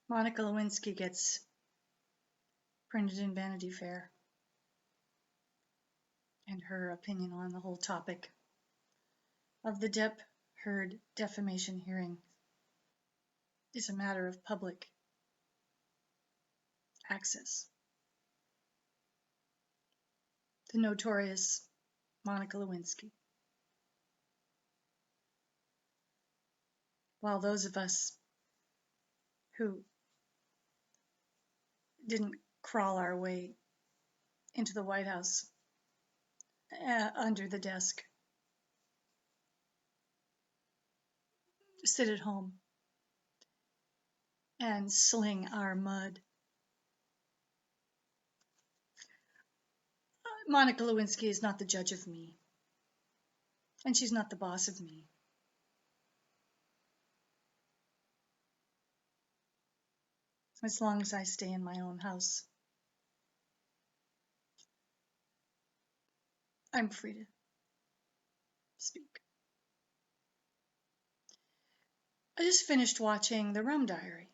Monica Lewinsky gets printed in Vanity Fair, and her opinion on the whole topic of the Depp Heard defamation hearing is a matter of public access. The notorious Monica Lewinsky. While those of us who didn't crawl our way into the White House under the desk, sit at home and sling our mud. Monica Lewinsky is not the judge of me, and she's not the boss of me. As long as I stay in my own house, I'm free to speak. I just finished watching the Rum Diary.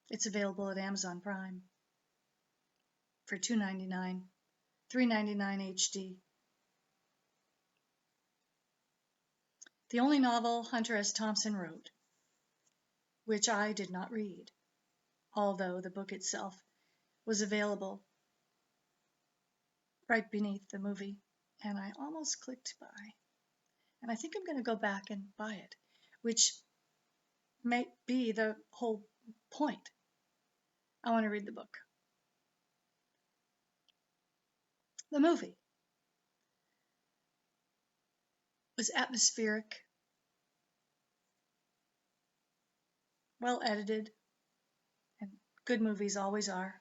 It's available at Amazon Prime for $2.99, $3.99 HD. The only novel Hunter S. Thompson wrote, which I did not read, although the book itself was available right beneath the movie, and I almost clicked buy. And I think I'm going to go back and buy it, which may be the whole point. I want to read the book. The movie was atmospheric, well edited, and good movies always are.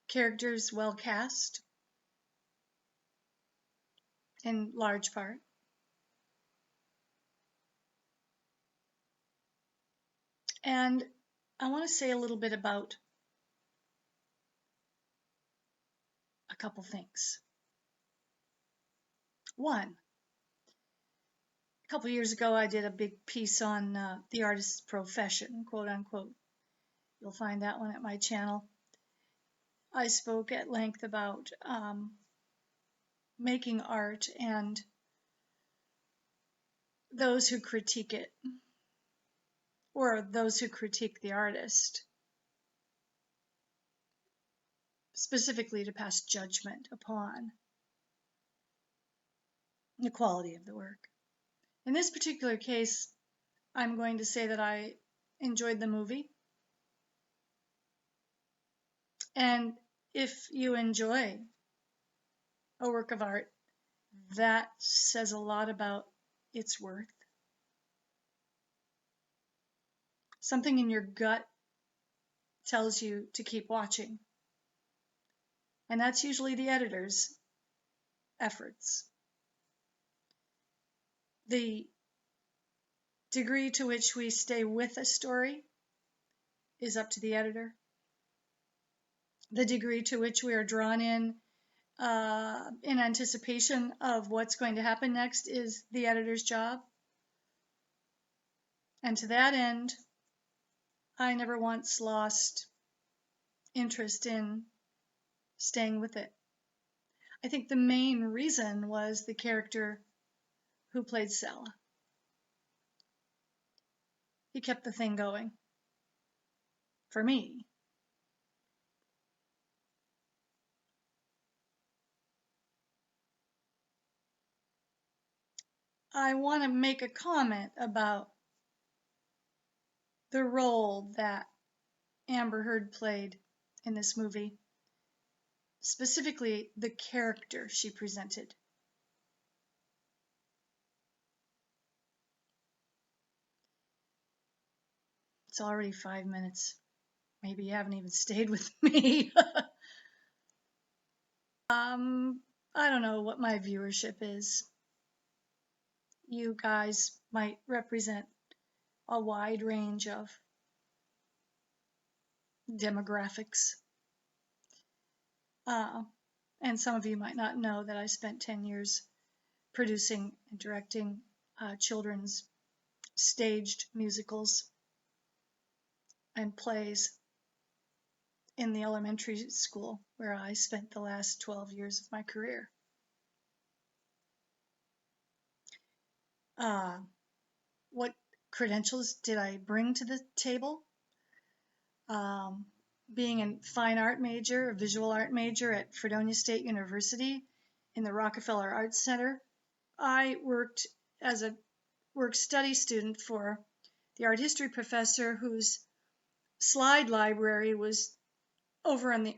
Characters well cast, in large part. And I want to say a little bit about a couple things. One, a couple years ago I did a big piece on the artist's profession, quote unquote. You'll find that one at my channel. I spoke at length about making art and those who critique it, or those who critique the artist, specifically to pass judgment upon the quality of the work. In this particular case, I'm going to say that I enjoyed the movie. And if you enjoy a work of art, that says a lot about its worth. Something in your gut tells you to keep watching. And that's usually the editor's efforts. The degree to which we stay with a story is up to the editor. The degree to which we are drawn in anticipation of what's going to happen next is the editor's job. And to that end, I never once lost interest in staying with it. I think the main reason was the character who played Sela. He kept the thing going. For me. I want to make a comment about the role that Amber Heard played in this movie, specifically the character she presented. It's already 5 minutes. Maybe you haven't even stayed with me. I don't know what my viewership is. You guys might represent a wide range of demographics. And some of you might not know that I spent 10 years producing and directing children's staged musicals and plays in the elementary school where I spent the last 12 years of my career. What credentials did I bring to the table? Being a fine art major, a visual art major at Fredonia State University in the Rockefeller Arts Center, I worked as a work-study student for the art history professor whose slide library was over on the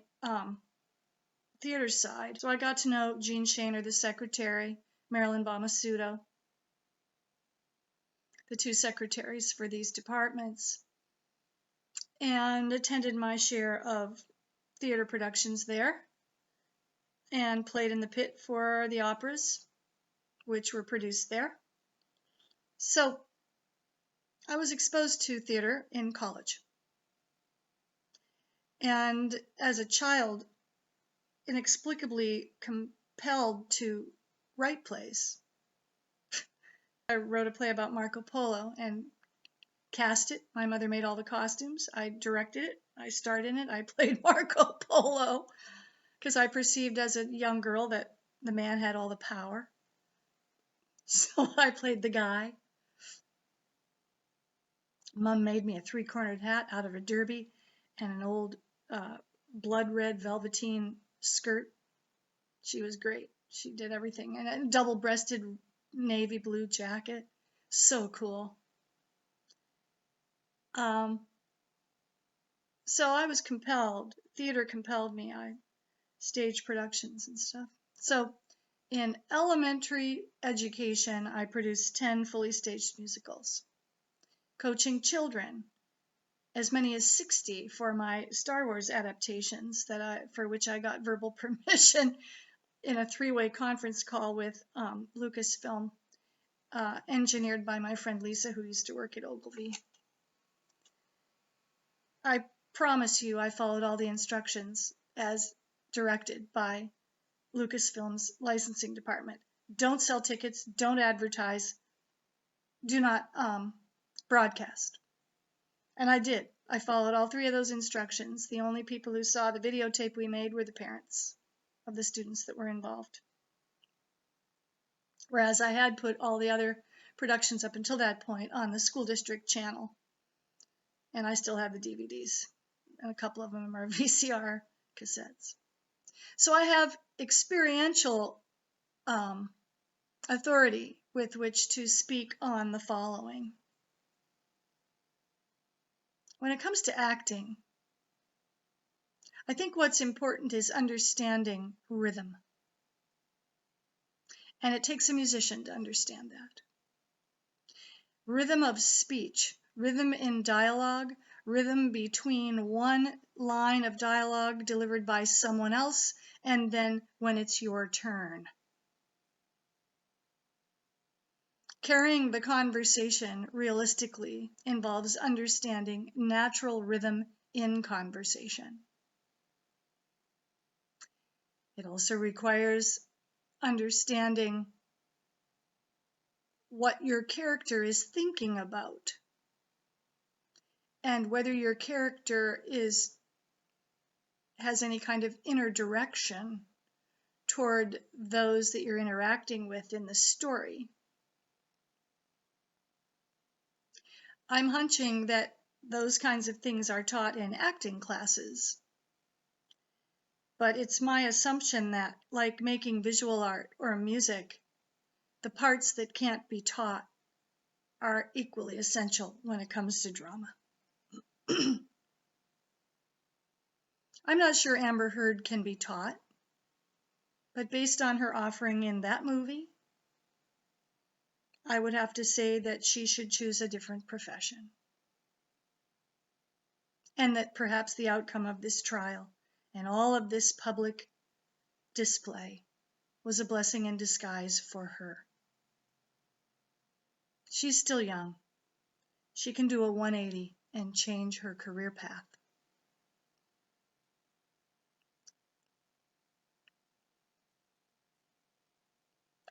theater side. So I got to know Jean Shaner, the secretary, Marilyn Bomasudo, the two secretaries for these departments, and attended my share of theater productions there and played in the pit for the operas which were produced there. So I was exposed to theater in college. And as a child, inexplicably compelled to write plays. I wrote a play about Marco Polo and cast it. My mother made all the costumes. I directed it. I starred in it. I played Marco Polo because I perceived as a young girl that the man had all the power. So I played the guy. Mom made me a three-cornered hat out of a derby and an old blood red velveteen skirt. She was great. She did everything. And a double-breasted navy blue jacket. So cool. So I was compelled. Theater compelled me. I staged productions and stuff. So in elementary education, I produced 10 fully staged musicals. Coaching children, as many as 60 for my Star Wars adaptations for which I got verbal permission in a three-way conference call with Lucasfilm, engineered by my friend Lisa, who used to work at Ogilvy. I promise you I followed all the instructions as directed by Lucasfilm's licensing department. Don't sell tickets, don't advertise, do not broadcast. And I did. I followed all three of those instructions. The only people who saw the videotape we made were the parents of the students that were involved. Whereas I had put all the other productions up until that point on the school district channel. And I still have the DVDs. And a couple of them are VCR cassettes. So I have experiential authority with which to speak on the following. When it comes to acting, I think what's important is understanding rhythm. And it takes a musician to understand that. Rhythm of speech, rhythm in dialogue, rhythm between one line of dialogue delivered by someone else, and then when it's your turn. Carrying the conversation realistically involves understanding natural rhythm in conversation. It also requires understanding what your character is thinking about and whether your character has any kind of inner direction toward those that you're interacting with in the story. I'm hunching that those kinds of things are taught in acting classes. But it's my assumption that, like making visual art or music, the parts that can't be taught are equally essential when it comes to drama. I'm not sure Amber Heard can be taught, but based on her offering in that movie, I would have to say that she should choose a different profession. And that perhaps the outcome of this trial and all of this public display was a blessing in disguise for her. She's still young. She can do a 180 and change her career path.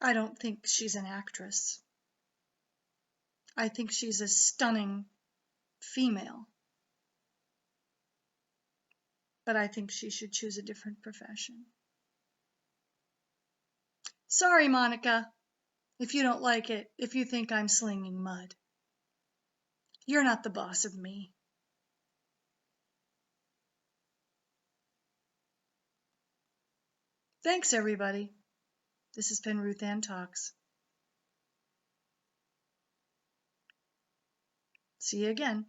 I don't think she's an actress. I think she's a stunning female, but I think she should choose a different profession. Sorry, Monica, if you don't like it, if you think I'm slinging mud. You're not the boss of me. Thanks, everybody. This has been Ruth Ann Talks. See you again.